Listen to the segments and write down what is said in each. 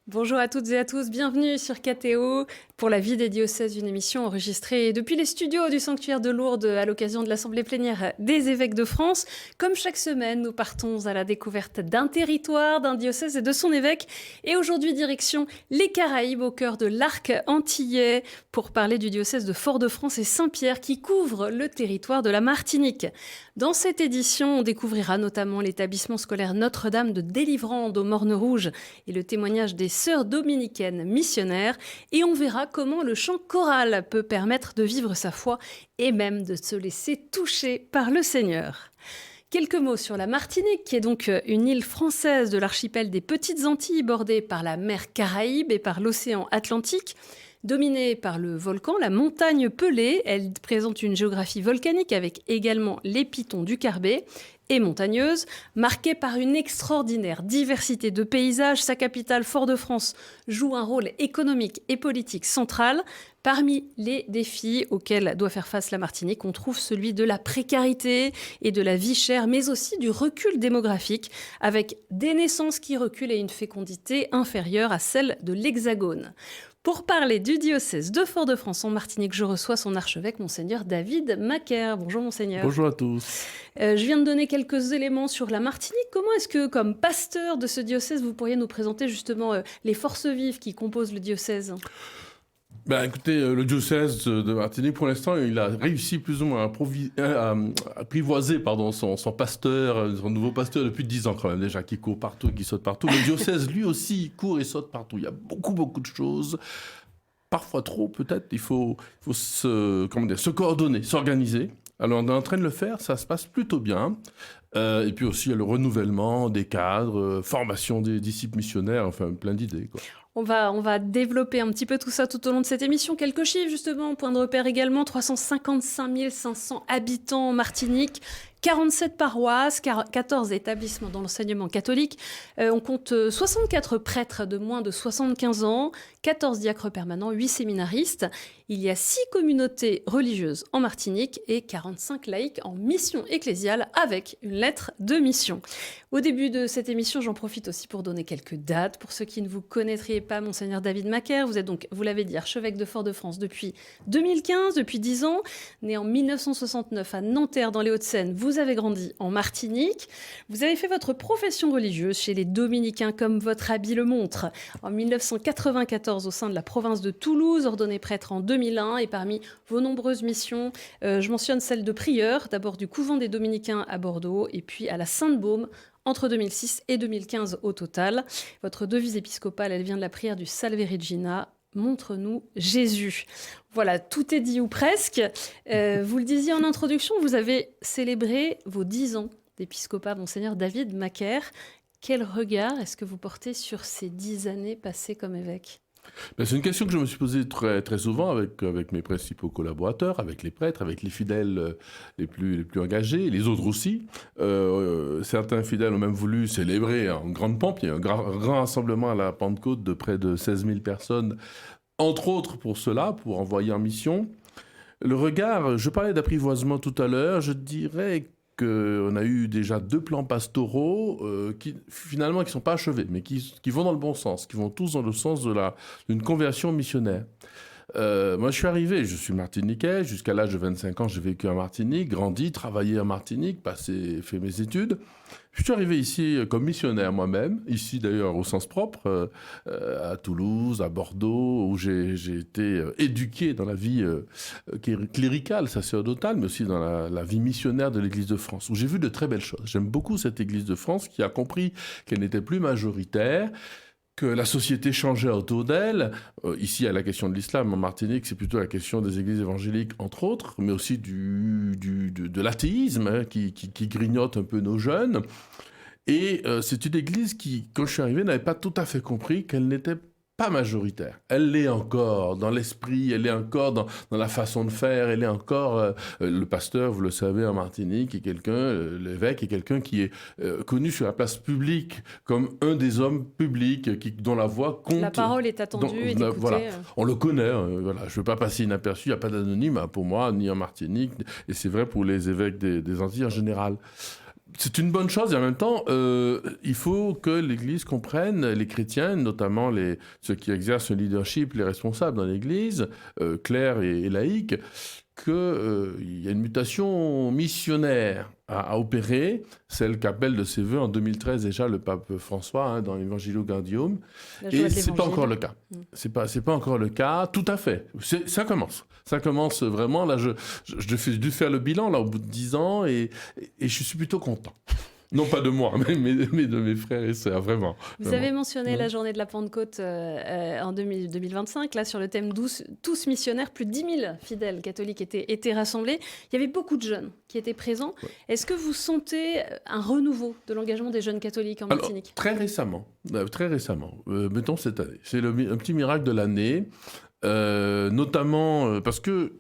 Bonjour à toutes et à tous, bienvenue sur KTO pour la vie des diocèses, une émission enregistrée depuis les studios du sanctuaire de Lourdes à l'occasion de l'Assemblée plénière des évêques de France. Comme chaque semaine, nous partons à la découverte d'un territoire, d'un diocèse et de son évêque. Et aujourd'hui, direction les Caraïbes, au cœur de l'arc antillais, pour parler du diocèse de Fort-de-France et Saint-Pierre qui couvre le territoire de la Martinique. Dans cette édition, on découvrira notamment l'établissement scolaire Notre-Dame de Délivrande aux Mornes Rouges et le témoignage des sœurs dominicaines missionnaires, et on verra comment le chant choral peut permettre de vivre sa foi et même de se laisser toucher par le Seigneur. Quelques mots sur la Martinique, qui est donc une île française de l'archipel des Petites Antilles, bordée par la mer Caraïbe et par l'océan Atlantique. Dominée par le volcan, la montagne Pelée, elle présente une géographie volcanique avec également les pitons du Carbet, et montagneuse, marquée par une extraordinaire diversité de paysages. Sa capitale, Fort-de-France, joue un rôle économique et politique central. Parmi les défis auxquels doit faire face la Martinique, on trouve celui de la précarité et de la vie chère, mais aussi du recul démographique, avec des naissances qui reculent et une fécondité inférieure à celle de l'Hexagone. Pour parler du diocèse de Fort-de-France en Martinique, je reçois son archevêque, Monseigneur David Macaire. Bonjour Monseigneur. Bonjour à tous. Je viens de donner quelques éléments sur la Martinique. Comment est-ce que, comme pasteur de ce diocèse, vous pourriez nous présenter justement les forces vives qui composent le diocèse ? Écoutez, le diocèse de Martinique, pour l'instant, il a réussi plus ou moins à apprivoiser son pasteur, son nouveau pasteur depuis 10 ans quand même déjà, qui court partout, qui saute partout. Le diocèse, lui aussi, court et saute partout. Il y a beaucoup de choses. Parfois trop, peut-être. Il faut se coordonner, s'organiser. Alors, on est en train de le faire, ça se passe plutôt bien. Et puis aussi, il y a le renouvellement des cadres, formation des disciples missionnaires, enfin, plein d'idées, quoi. On va développer un petit peu tout ça tout au long de cette émission. Quelques chiffres, justement, point de repère également. 355 500 habitants en Martinique, 47 paroisses, 14 établissements dans l'enseignement catholique. On compte 64 prêtres de moins de 75 ans, 14 diacres permanents, 8 séminaristes. Il y a 6 communautés religieuses en Martinique et 45 laïcs en mission ecclésiale avec une lettre de mission. Au début de cette émission, j'en profite aussi pour donner quelques dates. Pour ceux qui ne vous connaîtraient pas, Monseigneur David Macaire, vous êtes donc, vous l'avez dit, archevêque de Fort-de-France depuis 2015, depuis 10 ans. Né en 1969 à Nanterre dans les Hauts-de-Seine, vous avez grandi en Martinique. Vous avez fait votre profession religieuse chez les Dominicains comme votre habit le montre. En 1994 au sein de la province de Toulouse, ordonné prêtre en 2001, et parmi vos nombreuses missions, je mentionne celle de prieur, d'abord du couvent des Dominicains à Bordeaux et puis à la Sainte-Baume entre 2006 et 2015 au total. Votre devise épiscopale, elle vient de la prière du Salve Regina. Montre-nous Jésus. Voilà, tout est dit ou presque. Vous le disiez en introduction, vous avez célébré vos 10 ans d'épiscopat, Monseigneur David Macaire. Quel regard est-ce que vous portez sur ces 10 années passées comme évêque ? C'est une question que je me suis posée très souvent avec mes principaux collaborateurs, avec les prêtres, avec les fidèles les plus engagés, les autres aussi. Certains fidèles ont même voulu célébrer en grande pompe. Il y a un grand rassemblement à la Pentecôte de près de 16 000 personnes, entre autres pour cela, pour envoyer en mission. Le regard, je parlais d'apprivoisement tout à l'heure, je dirais qu'on a eu déjà 2 plans pastoraux qui finalement qui sont pas achevés, mais qui vont dans le bon sens, qui vont tous dans le sens d'une conversion missionnaire. Moi, je suis martiniquais, jusqu'à l'âge de 25 ans, j'ai vécu en Martinique, grandi, travaillé en Martinique, fait mes études. Je suis arrivé ici comme missionnaire moi-même, ici d'ailleurs au sens propre, à Toulouse, à Bordeaux, où j'ai été éduqué dans la vie cléricale, sacerdotale, mais aussi dans la vie missionnaire de l'Église de France, où j'ai vu de très belles choses. J'aime beaucoup cette Église de France qui a compris qu'elle n'était plus majoritaire, que la société changeait autour d'elle. Ici, il y a la question de l'islam. En Martinique, c'est plutôt la question des églises évangéliques, entre autres, mais aussi de l'athéisme qui grignote un peu nos jeunes. Et c'est une église qui, quand je suis arrivé, n'avait pas tout à fait compris qu'elle n'était pas majoritaire. Elle l'est encore dans l'esprit, elle est encore dans la façon de faire, elle est encore... le pasteur, vous le savez, en Martinique, est quelqu'un, l'évêque est quelqu'un qui est connu sur la place publique comme un des hommes publics dont la voix compte. La parole est attendue et écoutée. Voilà. On le connaît, voilà. Je ne veux pas passer inaperçu, il n'y a pas d'anonyme pour moi, ni en Martinique, et c'est vrai pour les évêques des Antilles en général. c'est une bonne chose et en même temps, il faut que l'Église comprenne, les chrétiens, notamment ceux qui exercent le leadership, les responsables dans l'Église, clercs et laïcs, qu'il y a une mutation missionnaire à opérer, celle qu'appelle de ses voeux en 2013 déjà le pape François dans l'Evangelio Gaudium, et c'est pas encore le cas. C'est pas encore le cas, tout à fait. Ça commence. Ça commence vraiment. Là, j'ai dû faire le bilan là au bout de 10 ans et je suis plutôt content. Non pas de moi, mais de mes frères et sœurs, vraiment. Vous avez mentionné la journée de la Pentecôte en 2025, là sur le thème tous missionnaires, plus de 10 000 fidèles catholiques étaient rassemblés. Il y avait beaucoup de jeunes qui étaient présents. Ouais. Est-ce que vous sentez un renouveau de l'engagement des jeunes catholiques en Martinique ? Très récemment, mettons cette année. C'est un petit miracle de l'année, notamment parce que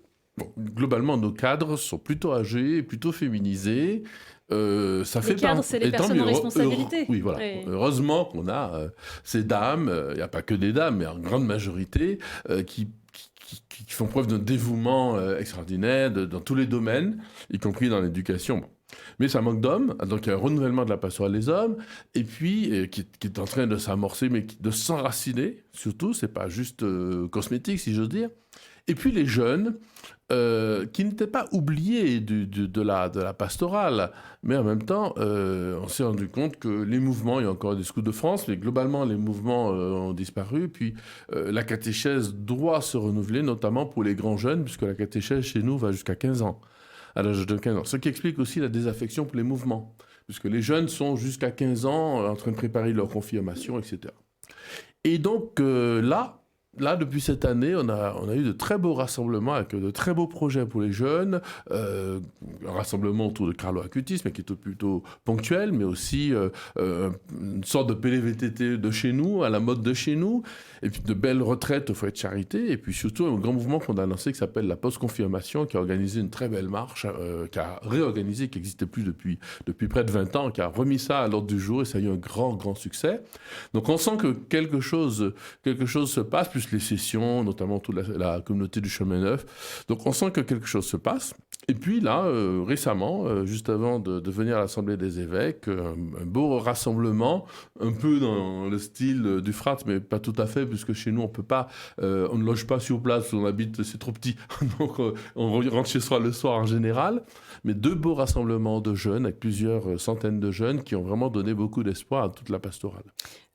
globalement nos cadres sont plutôt âgés, plutôt féminisés. Ça les cadres, c'est les personnes en responsabilité. Oui, voilà. Oui. Heureusement qu'on a ces dames, il n'y a pas que des dames, mais en grande majorité, qui font preuve d'un dévouement extraordinaire dans tous les domaines, y compris dans l'éducation. Bon. Mais ça manque d'hommes, donc il y a un renouvellement de la pastorale des hommes, et puis qui est en train de s'amorcer, mais de s'enraciner, surtout, c'est pas juste cosmétique, si j'ose dire. Et puis les jeunes, qui n'étaient pas oubliés de la pastorale, mais en même temps, on s'est rendu compte que les mouvements, il y a encore des scouts de France, mais globalement, les mouvements ont disparu, puis la catéchèse doit se renouveler, notamment pour les grands jeunes, puisque la catéchèse chez nous va jusqu'à 15 ans, à l'âge de 15 ans. Ce qui explique aussi la désaffection pour les mouvements, puisque les jeunes sont jusqu'à 15 ans en train de préparer leur confirmation, etc. Et donc Là, depuis cette année, on a eu de très beaux rassemblements avec de très beaux projets pour les jeunes. Un rassemblement autour de Carlo Acutis, mais qui est plutôt ponctuel, mais aussi une sorte de PLVTT de chez nous, à la mode de chez nous, et puis de belles retraites au foyer de charité, et puis surtout un grand mouvement qu'on a lancé qui s'appelle la Post-Confirmation, qui a organisé une très belle marche, qui a réorganisé, qui n'existait plus depuis près de 20 ans, qui a remis ça à l'ordre du jour, et ça a eu un grand, grand succès. Donc on sent que quelque chose se passe, plus les sessions, notamment toute la communauté du Chemin Neuf. Donc on sent que quelque chose se passe. Et puis là, récemment, juste avant de venir à l'Assemblée des évêques, un beau rassemblement, un peu dans le style du Frat, mais pas tout à fait, puisque chez nous, on ne loge pas sur place, on habite, c'est trop petit. Donc on rentre chez soi le soir en général. Mais 2 beaux rassemblements de jeunes, avec plusieurs centaines de jeunes, qui ont vraiment donné beaucoup d'espoir à toute la pastorale.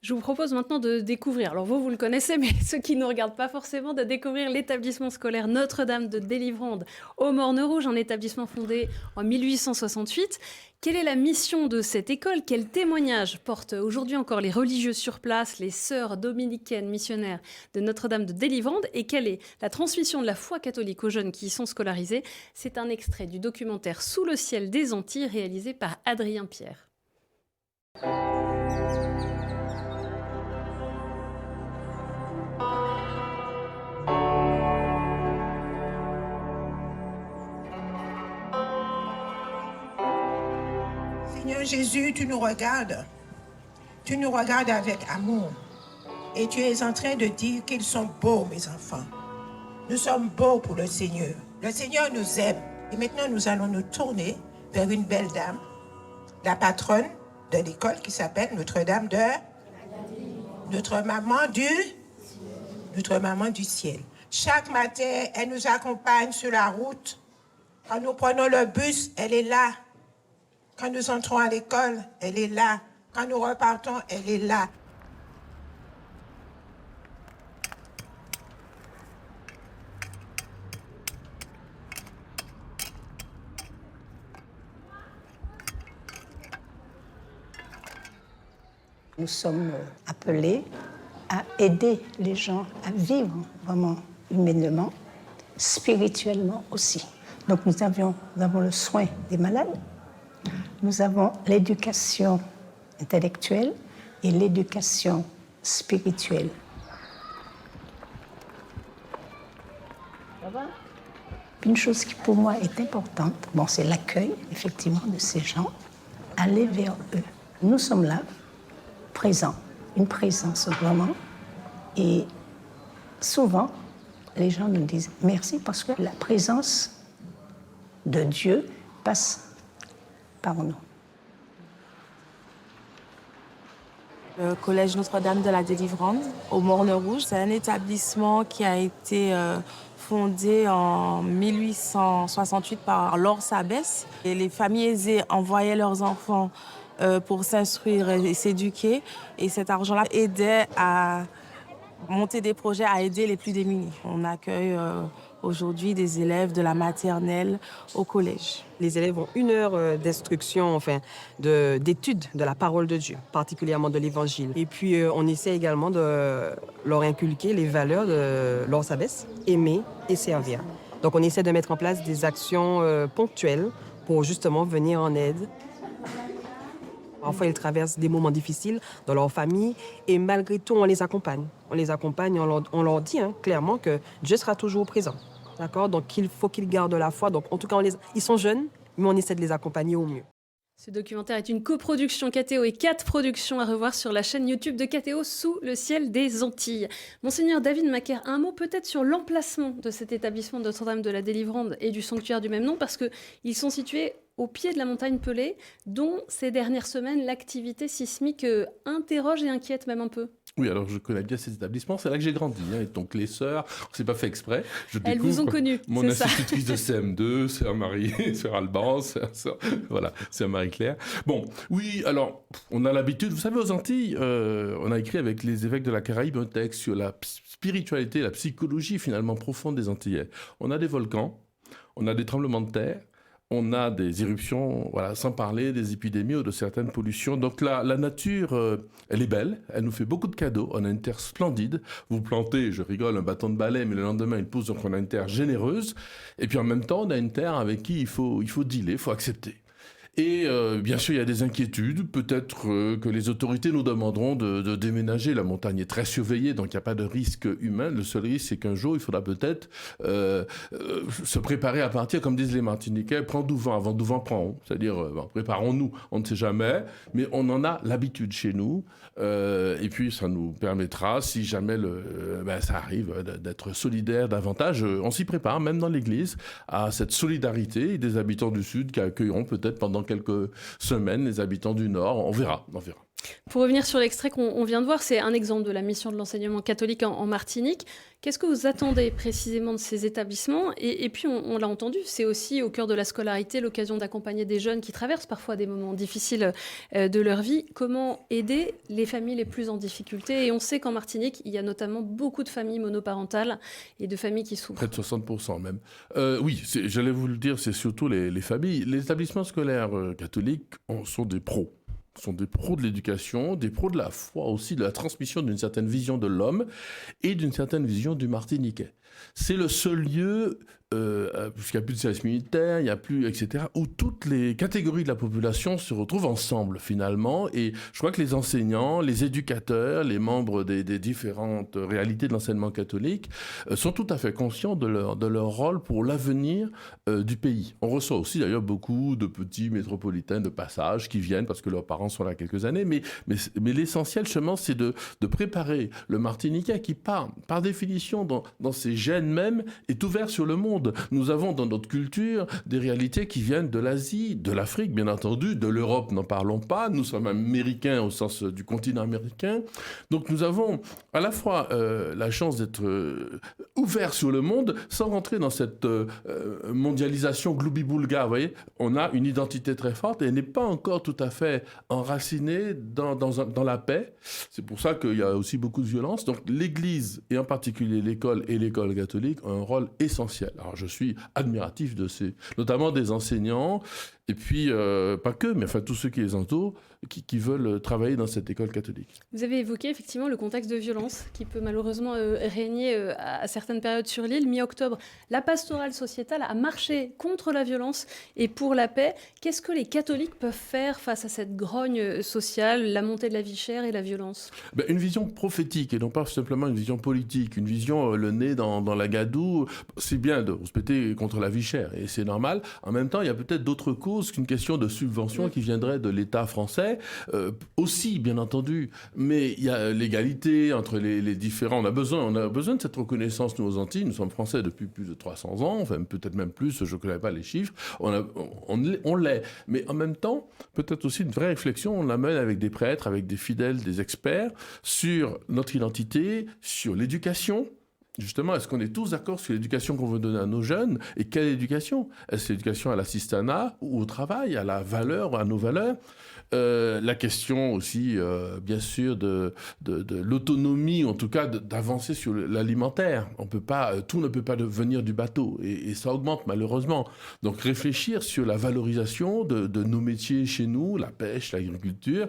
Je vous propose maintenant de découvrir, alors vous le connaissez, mais ceux qui ne nous regardent pas forcément, de découvrir l'établissement scolaire Notre-Dame de Délivrande au Morne-Rouge, un établissement fondé en 1868. Quelle est la mission de cette école ? Quel témoignage portent aujourd'hui encore les religieux sur place, les sœurs dominicaines missionnaires de Notre-Dame de Délivrande ? Et quelle est la transmission de la foi catholique aux jeunes qui y sont scolarisés ? C'est un extrait du documentaire Sous le ciel des Antilles, réalisé par Adrien Pierre. Seigneur Jésus, tu nous regardes avec amour. Et tu es en train de dire qu'ils sont beaux, mes enfants. Nous sommes beaux pour le Seigneur. Le Seigneur nous aime. Et maintenant, nous allons nous tourner vers une belle dame, la patronne de l'école qui s'appelle Notre-Dame notre maman du ciel. Chaque matin, elle nous accompagne sur la route. Quand nous prenons le bus, elle est là. Quand nous entrons à l'école, elle est là. Quand nous repartons, elle est là. Nous sommes appelés à aider les gens à vivre vraiment humainement, spirituellement aussi. Donc nous avons le soin des malades. Nous avons l'éducation intellectuelle et l'éducation spirituelle. Une chose qui pour moi est importante, c'est l'accueil effectivement de ces gens, aller vers eux. Nous sommes là, présents, une présence vraiment, et souvent les gens nous disent merci parce que la présence de Dieu passe par nous. Le collège Notre-Dame de la Délivrance, au Morne-Rouge. C'est un établissement qui a été fondé en 1868 par Laure Sabès. Et les familles aisées envoyaient leurs enfants pour s'instruire et s'éduquer. Et cet argent-là aidait à monter des projets, à aider les plus démunis. On accueille aujourd'hui des élèves de la maternelle au collège. Les élèves ont 1 heure d'instruction, d'étude de la parole de Dieu, particulièrement de l'Évangile. Et puis, on essaie également de leur inculquer les valeurs de Laure Sabès, aimer et servir. Donc, on essaie de mettre en place des actions ponctuelles pour justement venir en aide. Parfois, ils traversent des moments difficiles dans leur famille et malgré tout, on les accompagne. On les accompagne, on leur dit clairement que Dieu sera toujours présent. D'accord? Donc, il faut qu'ils gardent la foi. Donc, en tout cas, ils sont jeunes, mais on essaie de les accompagner au mieux. Ce documentaire est une coproduction KTO et 4 productions à revoir sur la chaîne YouTube de KTO Sous le ciel des Antilles. Monseigneur David Macaire, un mot peut-être sur l'emplacement de cet établissement de Notre-Dame de la Délivrance et du sanctuaire du même nom, parce qu'ils sont situés au pied de la montagne Pelée, dont ces dernières semaines, l'activité sismique interroge et inquiète même un peu. Oui, alors je connais bien ces établissements, c'est là que j'ai grandi. Et donc les sœurs, c'est pas fait exprès. Elles vous ont connu, mon c'est ça. institutrice de CM2, sœur Marie, sœur Alban, voilà, sœur Marie-Claire. Bon, oui, alors on a l'habitude, vous savez, aux Antilles, on a écrit avec les évêques de la Caraïbe un texte sur la spiritualité, la psychologie finalement profonde des Antillais. On a des volcans, on a des tremblements de terre, on a des éruptions, voilà, sans parler des épidémies ou de certaines pollutions. Donc la nature, elle est belle, elle nous fait beaucoup de cadeaux. On a une terre splendide. Vous plantez, je rigole, un bâton de balai, mais le lendemain, il pousse, donc on a une terre généreuse. Et puis en même temps, on a une terre avec qui il faut dealer, il faut accepter. Et bien sûr, il y a des inquiétudes. Peut-être que les autorités nous demanderont de déménager. La montagne est très surveillée, donc il n'y a pas de risque humain. Le seul risque, c'est qu'un jour, il faudra peut-être se préparer à partir, comme disent les Martiniquais, prends du vent avant du vent prend. C'est-à-dire, préparons-nous, on ne sait jamais, mais on en a l'habitude chez nous. Et puis, ça nous permettra, si jamais ça arrive, d'être solidaires davantage. On s'y prépare, même dans l'Église, à cette solidarité des habitants du Sud qui accueilleront peut-être pendant quelques semaines les habitants du Nord. On verra. Pour revenir sur l'extrait qu'on vient de voir, c'est un exemple de la mission de l'enseignement catholique en Martinique. Qu'est-ce que vous attendez précisément de ces établissements ? Et puis, on l'a entendu, c'est aussi au cœur de la scolarité l'occasion d'accompagner des jeunes qui traversent parfois des moments difficiles de leur vie. Comment aider les familles les plus en difficulté ? Et on sait qu'en Martinique, il y a notamment beaucoup de familles monoparentales et de familles qui souffrent. Près de 60% même. Oui, j'allais vous le dire, c'est surtout les familles. Les établissements scolaires catholiques sont des pros. Sont des pros de l'éducation, des pros de la foi aussi, de la transmission d'une certaine vision de l'homme et d'une certaine vision du Martiniquais. C'est le seul lieu, puisqu'il n'y a plus de service militaire, il n'y a plus, etc., où toutes les catégories de la population se retrouvent ensemble, finalement. Et je crois que les enseignants, les éducateurs, les membres des différentes réalités de l'enseignement catholique sont tout à fait conscients de leur rôle pour l'avenir du pays. On reçoit aussi, d'ailleurs, beaucoup de petits métropolitains de passage qui viennent parce que leurs parents sont là quelques années. Mais l'essentiel, justement, c'est de préparer le Martiniquais qui, par définition, dans ses gènes même, est ouvert sur le monde. Nous avons dans notre culture des réalités qui viennent de l'Asie, de l'Afrique, bien entendu, de l'Europe, n'en parlons pas. Nous sommes américains au sens du continent américain. Donc nous avons à la fois la chance d'être ouverts sur le monde sans rentrer dans cette mondialisation gloubi-boulga. Vous voyez, on a une identité très forte et elle n'est pas encore tout à fait enracinée dans la paix. C'est pour ça qu'il y a aussi beaucoup de violence. Donc l'Église, et en particulier l'école et l'école catholique, ont un rôle essentiel. Alors je suis admiratif notamment des enseignants, et puis pas que, mais enfin tous ceux qui les entourent, qui veulent travailler dans cette école catholique. Vous avez évoqué effectivement le contexte de violence qui peut malheureusement régner à certaines périodes sur l'île. Mi-octobre, la pastorale sociétale a marché contre la violence et pour la paix. Qu'est-ce que les catholiques peuvent faire face à cette grogne sociale, la montée de la vie chère et la violence ? Une vision prophétique et non pas simplement une vision politique, une vision le nez dans la gadoue. C'est bien de respecter contre la vie chère et c'est normal. En même temps, il y a peut-être d'autres causes pose qu'une question de subvention qui viendrait de l'État français, aussi, bien entendu. Mais il y a l'égalité entre les différents. On a besoin de cette reconnaissance, nous, aux Antilles. Nous sommes français depuis plus de 300 ans, enfin, peut-être même plus, je ne connais pas les chiffres. On l'est. Mais en même temps, peut-être aussi une vraie réflexion, on l'amène avec des prêtres, avec des fidèles, des experts, sur notre identité, sur l'éducation. Justement, est-ce qu'on est tous d'accord sur l'éducation qu'on veut donner à nos jeunes? Et quelle éducation? Est-ce l'éducation à l'assistanat ou au travail, à la valeur, à nos valeurs? La question aussi, bien sûr, de l'autonomie, en tout cas d'avancer sur l'alimentaire. Tout ne peut pas venir du bateau, et ça augmente malheureusement. Donc réfléchir sur la valorisation de nos métiers chez nous, la pêche, l'agriculture,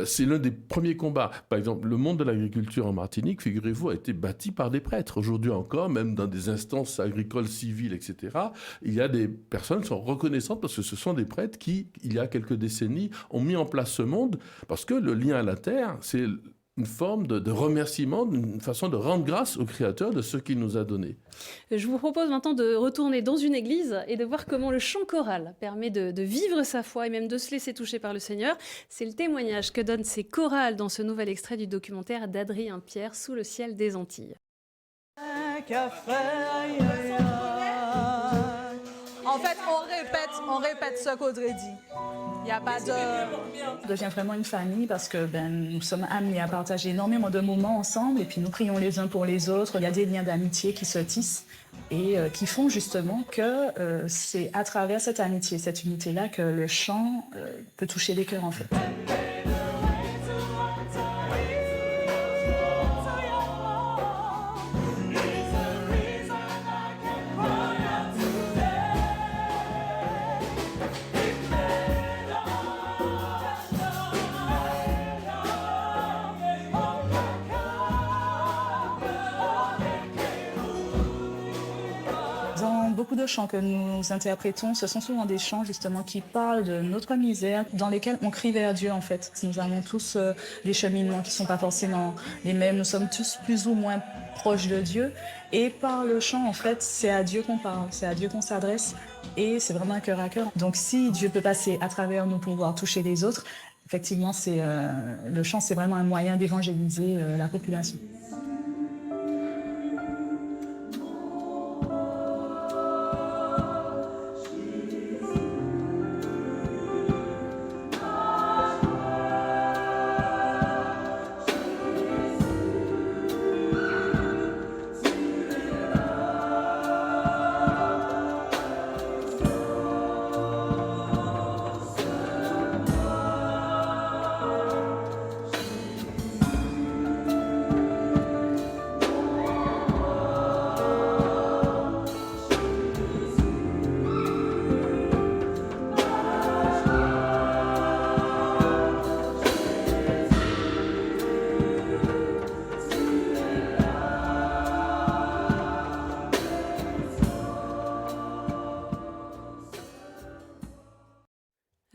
c'est l'un des premiers combats. Par exemple, le monde de l'agriculture en Martinique, figurez-vous, a été bâti par des prêtres. Aujourd'hui encore, même dans des instances agricoles, civiles, etc., il y a des personnes qui sont reconnaissantes parce que ce sont des prêtres qui, il y a quelques décennies, ont mis en place ce monde, parce que le lien à la terre, c'est une forme de remerciement, une façon de rendre grâce au Créateur de ce qu'il nous a donné. Je vous propose maintenant de retourner dans une église et de voir comment le chant choral permet de vivre sa foi et même de se laisser toucher par le Seigneur. C'est le témoignage que donnent ces chorales dans ce nouvel extrait du documentaire d'Adrien Pierre, Sous le ciel des Antilles. En fait, on répète ce qu'Audrey dit. Il n'y a pas de... On devient vraiment une famille parce que nous sommes amenés à partager énormément de moments ensemble et puis nous prions les uns pour les autres. Il y a des liens d'amitié qui se tissent et qui font justement que c'est à travers cette amitié, cette unité-là, que le chant peut toucher les cœurs en fait. Beaucoup de chants que nous interprétons, ce sont souvent des chants justement qui parlent de notre misère, dans lesquels on crie vers Dieu en fait. Nous avons tous des cheminements qui ne sont pas forcément les mêmes, nous sommes tous plus ou moins proches de Dieu. Et par le chant, en fait, c'est à Dieu qu'on parle, c'est à Dieu qu'on s'adresse et c'est vraiment un cœur à cœur. Donc si Dieu peut passer à travers nous pour pouvoir toucher les autres, effectivement, le chant, c'est vraiment un moyen d'évangéliser la population.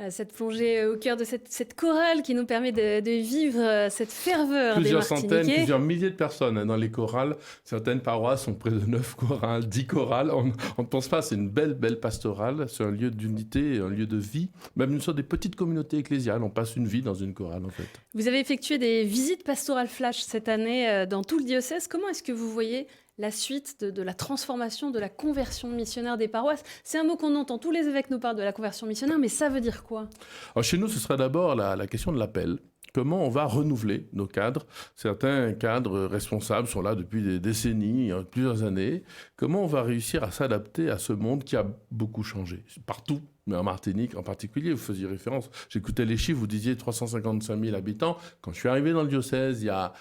Cette plongée au cœur de cette chorale qui nous permet de vivre cette ferveur des Martiniquais. Plusieurs centaines, plusieurs milliers de personnes dans les chorales. Certaines paroisses ont près de 9 chorales, 10 chorales. On ne pense pas, c'est une belle pastorale. C'est un lieu d'unité, un lieu de vie. Même nous sommes des petites communautés ecclésiales. On passe une vie dans une chorale, en fait. Vous avez effectué des visites pastorales flash cette année dans tout le diocèse. Comment est-ce que vous voyez la suite de la transformation, de la conversion missionnaire des paroisses? C'est un mot qu'on entend, tous les évêques nous parlent de la conversion missionnaire, mais ça veut dire quoi? Alors chez nous, ce sera d'abord la question de l'appel. Comment on va renouveler nos cadres? Certains cadres responsables sont là depuis des décennies, plusieurs années. Comment on va réussir à s'adapter à ce monde qui a beaucoup changé partout? Mais en Martinique en particulier, vous faisiez référence, j'écoutais les chiffres, vous disiez 355 000 habitants. Quand je suis arrivé dans le diocèse il y a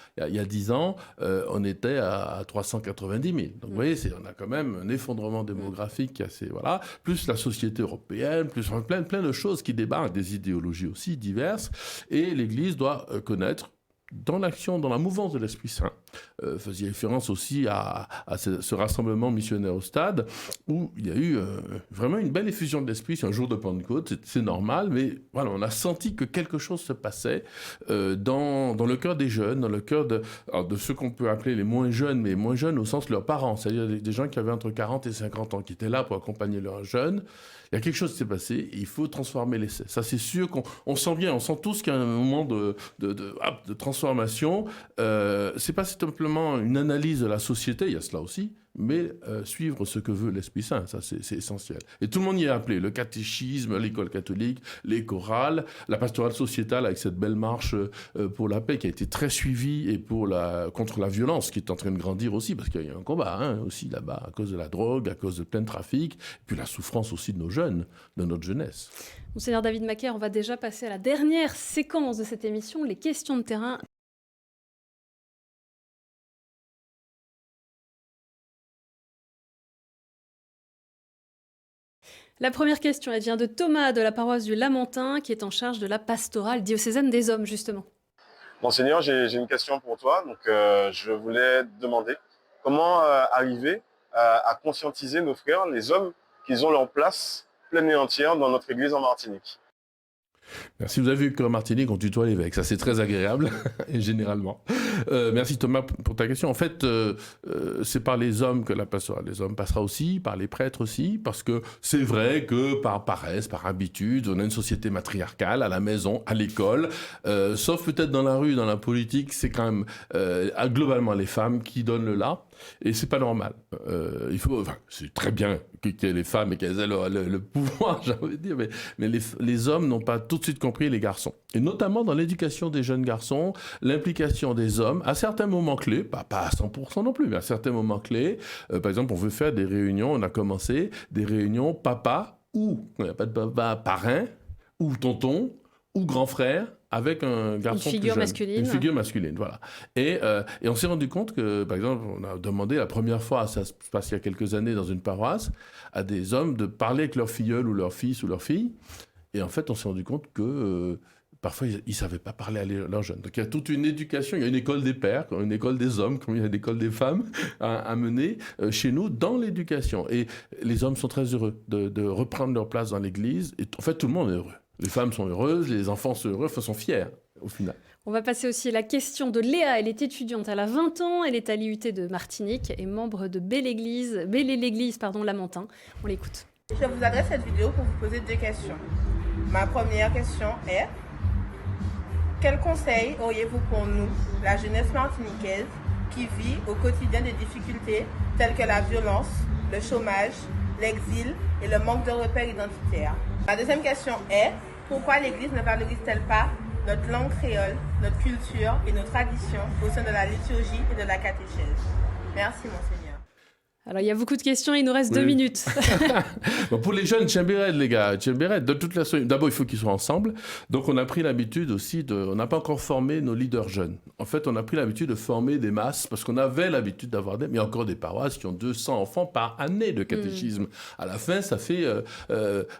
10 ans, on était à 390 000. Donc vous voyez, on a quand même un effondrement démographique qui est assez, voilà, plus la société européenne, plus plein de choses qui débarquent, des idéologies aussi diverses. Et l'Église doit connaître dans l'action, dans la mouvance de l'Esprit Saint. Faisait référence aussi à ce rassemblement missionnaire au stade, où il y a eu vraiment une belle effusion de l'Esprit. C'est un jour de Pentecôte, c'est normal, mais voilà, on a senti que quelque chose se passait dans le cœur des jeunes, dans le cœur de ceux qu'on peut appeler les moins jeunes, mais moins jeunes au sens de leurs parents, c'est-à-dire des gens qui avaient entre 40 et 50 ans, qui étaient là pour accompagner leurs jeunes. Il y a quelque chose qui s'est passé, et il faut transformer l'essai. Ça, c'est sûr qu'on sent bien, on sent tous qu'il y a un moment de transformation. C'est pas simplement une analyse de la société, il y a cela aussi, mais suivre ce que veut l'Esprit Saint, ça c'est essentiel. Et tout le monde y est appelé, le catéchisme, l'école catholique, les chorales, la pastorale sociétale avec cette belle marche pour la paix qui a été très suivie et contre la violence qui est en train de grandir aussi, parce qu'il y a un combat aussi là-bas à cause de la drogue, à cause de plein de trafic, et puis la souffrance aussi de nos jeunes, de notre jeunesse. Monseigneur David Macaire, on va déjà passer à la dernière séquence de cette émission, les questions de terrain. La première question, elle vient de Thomas de la paroisse du Lamentin, qui est en charge de la pastorale diocésaine des hommes, justement. Monseigneur, j'ai une question pour toi. Donc, je voulais te demander comment arriver à conscientiser nos frères, les hommes, qu'ils ont leur place pleine et entière dans notre église en Martinique. Merci. Vous avez vu qu'en Martinique, on tutoie l'évêque. Ça, c'est très agréable, et généralement. Merci Thomas pour ta question. En fait, c'est par les hommes que la pastorale des hommes passera aussi, par les prêtres aussi, parce que c'est vrai que par paresse, par habitude, on a une société matriarcale à la maison, à l'école, sauf peut-être dans la rue, dans la politique, c'est quand même globalement les femmes qui donnent le là. Et c'est pas normal. C'est très bien qu'il y ait les femmes et qu'elles aient le pouvoir, j'ai envie de dire, mais les hommes n'ont pas tout de suite compris les garçons. Et notamment dans l'éducation des jeunes garçons, l'implication des hommes à certains moments clés, pas à 100% non plus, mais à certains moments clés. Par exemple, on veut faire des réunions, on a commencé des réunions papa ou, il n'y a pas de papa, parrain ou tonton ou grand frère, avec un garçon plus jeune. Une figure masculine, voilà. Et on s'est rendu compte que, par exemple, on a demandé la première fois, ça se passe il y a quelques années dans une paroisse, à des hommes de parler avec leur filleul ou leur fils ou leur fille. Et en fait, on s'est rendu compte que parfois, ils ne savaient pas parler à leurs jeunes. Donc, il y a toute une éducation, il y a une école des pères, une école des hommes, comme il y a une école des femmes à mener chez nous dans l'éducation. Et les hommes sont très heureux de reprendre leur place dans l'Église. Et en fait, tout le monde est heureux. Les femmes sont heureuses, les enfants sont heureux, sont fiers au final. On va passer aussi à la question de Léa. Elle est étudiante, elle a 20 ans, elle est à l'IUT de Martinique et membre de Belle-Église, Lamentin. On l'écoute. Je vous adresse cette vidéo pour vous poser 2 questions. Ma première question est: quel conseil auriez-vous pour nous, la jeunesse martiniquaise, qui vit au quotidien des difficultés telles que la violence, le chômage, l'exil et le manque de repères identitaires? Ma deuxième question est: pourquoi l'Église ne valorise-t-elle pas notre langue créole, notre culture et nos traditions au sein de la liturgie et de la catéchèse? Merci, Monseigneur. Alors, il y a beaucoup de questions, il nous reste 2 minutes. Bon, pour les jeunes, Tchemberet, les gars, Tchemberet, de toute façon, d'abord, il faut qu'ils soient ensemble. Donc, on a pris l'habitude aussi on n'a pas encore formé nos leaders jeunes. En fait, on a pris l'habitude de former des masses, parce qu'on avait l'habitude d'avoir mais il y a encore des paroisses qui ont 200 enfants par année de catéchisme. À la fin, ça fait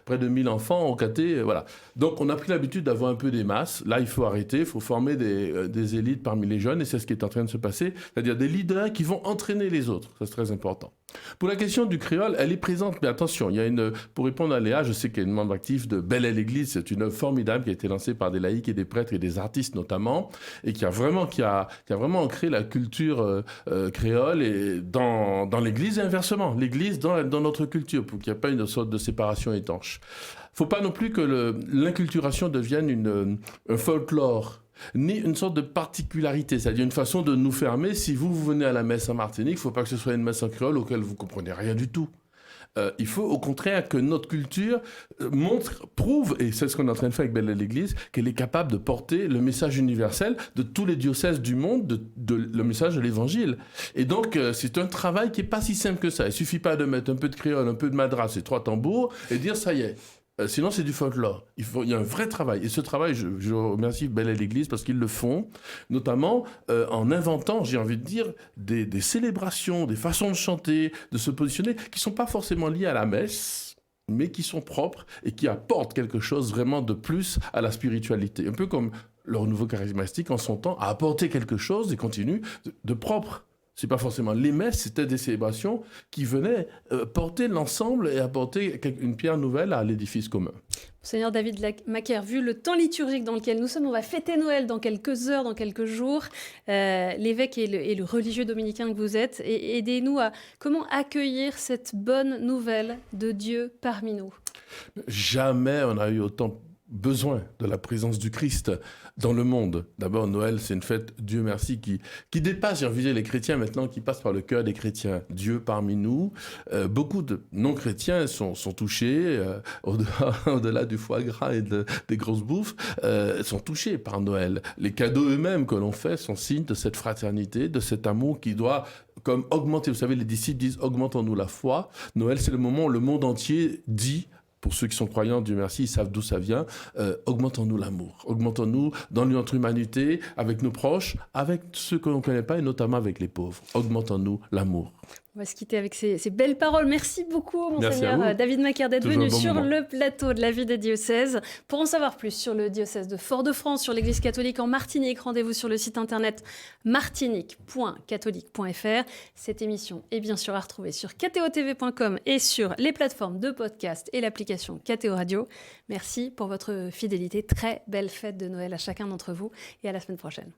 près de 1000 enfants au caté, voilà. Donc, on a pris l'habitude d'avoir un peu des masses. Là, il faut arrêter, il faut former des élites parmi les jeunes, et c'est ce qui est en train de se passer. C'est-à-dire des leaders qui vont entraîner les autres. Ça, c'est très important. Pour la question du créole, elle est présente, mais attention, pour répondre à Léa, je sais qu'il y a une membre active de Belle est l'Église, c'est une œuvre formidable qui a été lancée par des laïcs et des prêtres et des artistes notamment, et qui a vraiment ancré la culture créole et dans l'Église et inversement, l'Église dans notre culture, pour qu'il n'y ait pas une sorte de séparation étanche. Il ne faut pas non plus que l'inculturation devienne un folklore, ni une sorte de particularité, c'est-à-dire une façon de nous fermer. Si vous venez à la messe en Martinique, il ne faut pas que ce soit une messe en créole auquel vous ne comprenez rien du tout. Il faut au contraire que notre culture prouve, et c'est ce qu'on est en train de faire avec Belle l'Église, qu'elle est capable de porter le message universel de tous les diocèses du monde, le message de l'Évangile. Et donc, c'est un travail qui n'est pas si simple que ça. Il ne suffit pas de mettre un peu de créole, un peu de madras et 3 tambours et dire ça y est. Sinon, c'est du folklore. Il y a un vrai travail. Et ce travail, je remercie Belle et l'Église parce qu'ils le font, notamment en inventant, j'ai envie de dire, des célébrations, des façons de chanter, de se positionner, qui ne sont pas forcément liées à la messe, mais qui sont propres et qui apportent quelque chose vraiment de plus à la spiritualité. Un peu comme le renouveau charismatique en son temps a apporté quelque chose et continue de propre. C'est pas forcément les messes, c'était des célébrations qui venaient porter l'ensemble et apporter une pierre nouvelle à l'édifice commun. Monseigneur David Macaire, vu le temps liturgique dans lequel nous sommes, on va fêter Noël dans quelques heures, dans quelques jours. L'évêque et le religieux dominicain que vous êtes, aidez-nous à comment accueillir cette bonne nouvelle de Dieu parmi nous. Jamais on a eu autant besoin de la présence du Christ dans le monde. D'abord, Noël, c'est une fête, Dieu merci, qui dépasse, j'ai envie de dire, les chrétiens maintenant, qui passe par le cœur des chrétiens. Dieu parmi nous. Beaucoup de non-chrétiens sont touchés, au-delà du foie gras et des grosses bouffes, sont touchés par Noël. Les cadeaux eux-mêmes que l'on fait sont signes de cette fraternité, de cet amour qui doit comme augmenter. Vous savez, les disciples disent « augmentons-nous la foi ». Noël, c'est le moment où le monde entier dit, pour ceux qui sont croyants, Dieu merci, ils savent d'où ça vient. Augmentons-nous l'amour. Augmentons-nous dans notre humanité, avec nos proches, avec ceux que l'on ne connaît pas et notamment avec les pauvres. Augmentons-nous l'amour. On va se quitter avec ces belles paroles. Merci beaucoup, Monseigneur David Macaire, d'être venu sur le plateau de la vie des diocèses. Pour en savoir plus sur le diocèse de Fort-de-France, sur l'Église catholique en Martinique, rendez-vous sur le site internet martinique.catholique.fr. Cette émission est bien sûr à retrouver sur kto.tv.com et sur les plateformes de podcast et l'application KTO Radio. Merci pour votre fidélité. Très belle fête de Noël à chacun d'entre vous et à la semaine prochaine.